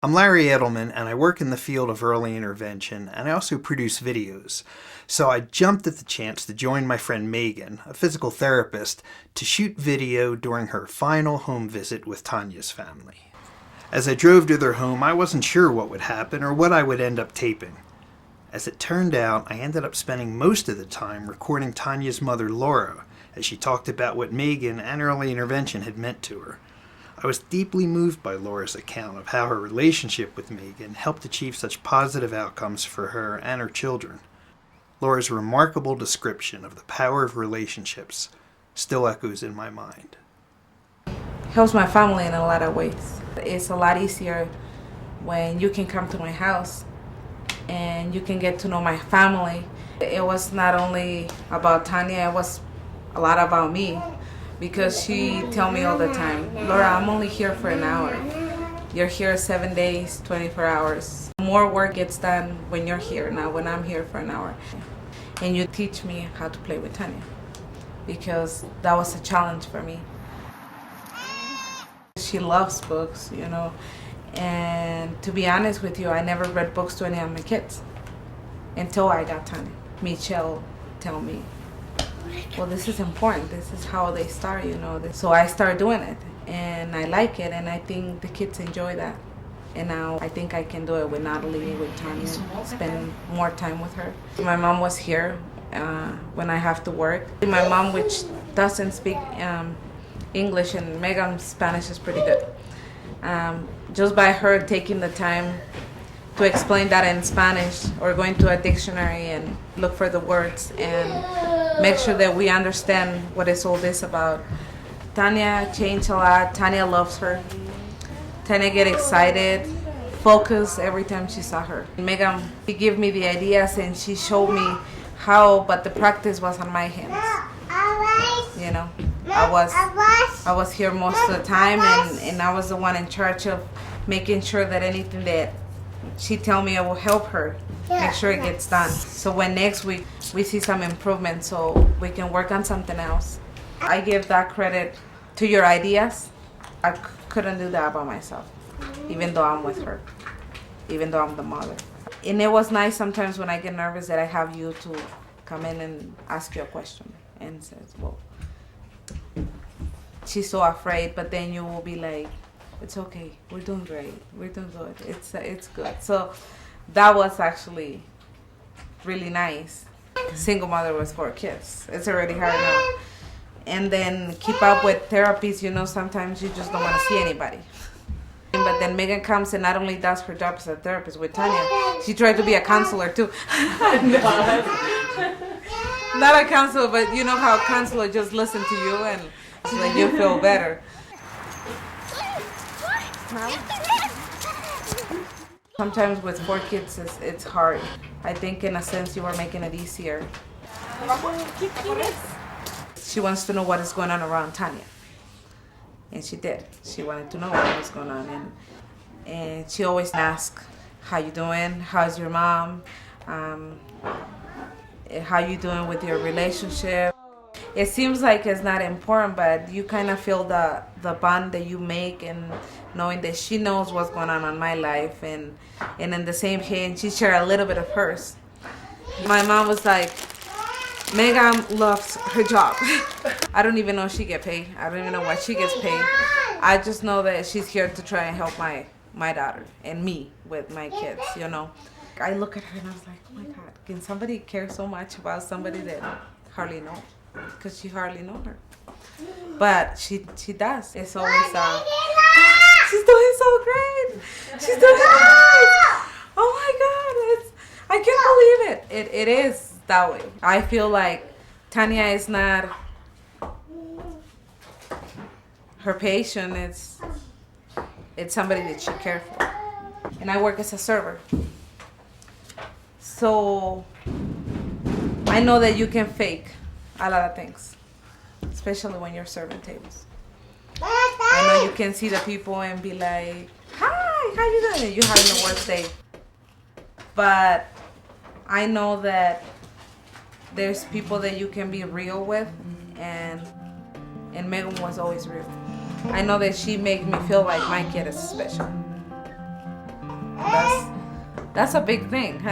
I'm Larry Edelman, and I work in the field of early intervention, and I also produce videos. So I jumped at the chance to join my friend Megan, a physical therapist, to shoot video during her final home visit with Tanya's family. As I drove to their home, I wasn't sure what would happen or what I would end up taping. As it turned out, I ended up spending most of the time recording Tanya's mother, Laura, as she talked about what Megan and early intervention had meant to her. I was deeply moved by Laura's account of how her relationship with Megan helped achieve such positive outcomes for her and her children. Laura's remarkable description of the power of relationships still echoes in my mind. Helps my family in a lot of ways. It's a lot easier when you can come to my house and you can get to know my family. It was not only about Tanya, it was a lot about me. Because she tell me all the time, Laura, I'm only here for an hour. You're here 7 days, 24 hours. More work gets done when you're here, not when I'm here for an hour. And you teach me how to play with Tanya, because that was a challenge for me. She loves books, and to be honest with you, I never read books to any of my kids until I got Tanya. Michelle tell me, well, this is important. This is how they start, So I started doing it, and I like it, and I think the kids enjoy that. And now I think I can do it with Natalie, with Tanya, spend more time with her. My mom was here when I have to work. My mom, which doesn't speak English, and Megan's Spanish is pretty good. Just by her taking the time to explain that in Spanish, or going to a dictionary and look for the words and make sure that we understand what is all this about. Tanya changed a lot. Tanya loves her. Tanya get excited, focus every time she saw her. Megan, she gave me the ideas and she showed me how, but the practice was on my hands. I was here most of the time, and I was the one in charge of making sure that anything that she tell me I will help her make sure it gets done. So when next week we see some improvement, so we can work on something else. I give that credit to your ideas. I couldn't do that by myself, even though I'm with her, even though I'm the mother. And it was nice sometimes when I get nervous that I have you to come in and ask you a question and says, well, she's so afraid, but then you will be like, it's okay, we're doing great, we're doing good, it's good. So that was actually really nice. Single mother with 4 kids, it's already hard enough. And then keep up with therapies, sometimes you just don't want to see anybody. But then Megan comes and not only does her job as a therapist with Tanya, she tried to be a counselor too. Not a counselor, but you know how a counselor just listen to you and so that you feel better. Sometimes with 4 kids, it's hard. I think in a sense you are making it easier. She wants to know what is going on around Tanya. And she did. She wanted to know what was going on. And she always asks, how you doing? How's your mom? How you doing with your relationship? It seems like it's not important, but you kind of feel the bond that you make, and knowing that she knows what's going on my life, and in the same hand, she shared a little bit of hers. My mom was like, Megan loves her job. I don't even know if she gets paid. I don't even know what she gets paid. I just know that she's here to try and help my daughter and me with my kids, I look at her and I was like, oh my God, can somebody care so much about somebody that hardly know? Because she hardly know her. But she does. It's always, she's doing so great. She's doing great. Oh my God, I can't believe it. It is that way. I feel like Tanya is not her patient, it's somebody that she cares for. And I work as a server. So I know that you can fake a lot of things, especially when you're serving tables. I know you can see the people and be like, hi, how you doing? You're having the worst day. But I know that there's people that you can be real with, and Megan was always real. I know that she made me feel like my kid is special. That's a big thing.